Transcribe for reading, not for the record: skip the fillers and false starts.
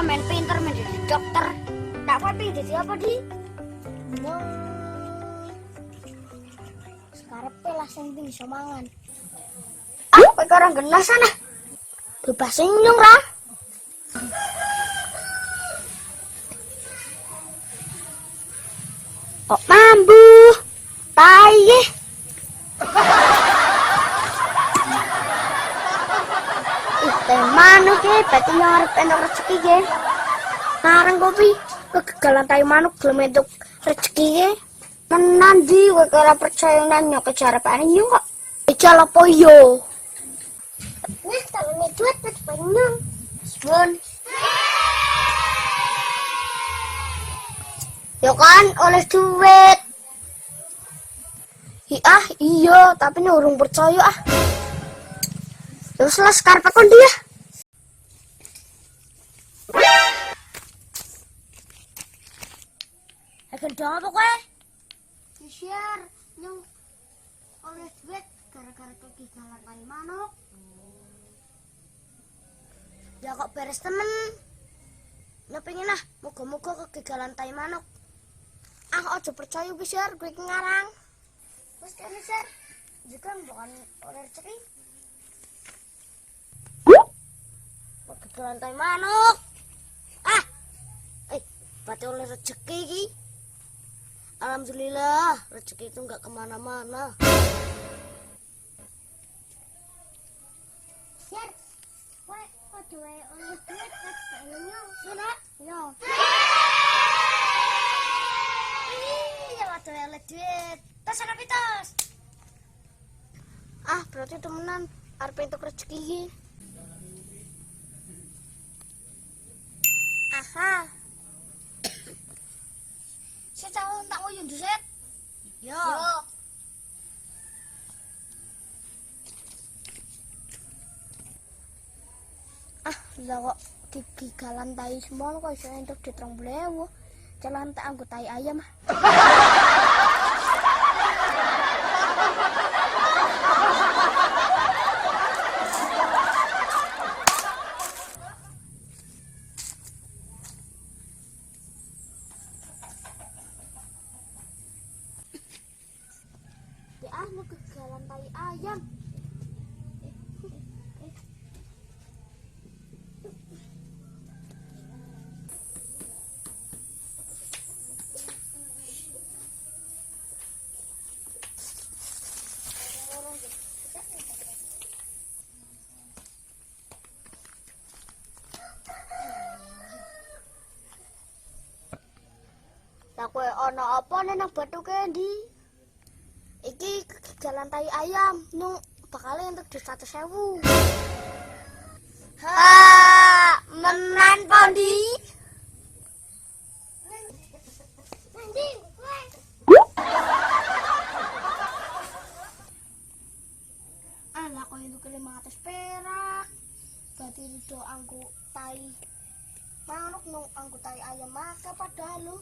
men pinter men jadi dokter. Tak apa jadi apa di? Sekarang pelah sing bisa mangan. Ah, kowe orang genas sana. Bebas senyum ra. Oh, mambu. Tai. Manuk ke, berarti ngarep entuk rezeki ke. Narang kopi, kegagalan tai manuk gelem entuk rezeki ke. Tenan di kowe ora percaya nanya kejarepane yo kok. Ijal apa yo? Wis tangane duit wis penyung. Sun. Yo kan oleh duit. Iya, tapi ini urung percaya ah. Terus lah sekarang kon dia. Gendong apa kowe? Share yang oleh duit gara-gara kegigalan tai manuk. Ya kok beres temen. Ngepengin lah, moga-moga kegigalan tai manuk. Ojo percaya wis share, gue ngarang. Wis kene share. Juga bukan oleh rezeki. Kegigalan tai manuk. Berarti oleh rezeki iki. Alhamdulillah, rezeki itu nggak kemana-mana. Share. Kowe kudu oleh duit pas pengennya. Sudah? Yo. Iya, waduh oleh duit. Tos ana pitos. Berarti temenan arep entuk rezeki iki. Si tahu tak uyun duset. Yo. Lah kok digigalan tai semua kok iso entuk di 30.000. Jalan tak anggo tai ayam. Mau kegigalan tai ayam. Lah kowe ana apa nang bathuke ndi? Iki kegigalan tai ayam nung bakal entuk di 100.000. Menan pondi? Lah kok entuk 500 perak. Berarti itu anggo tai manuk nung anggo tai ayam maka padahal lu.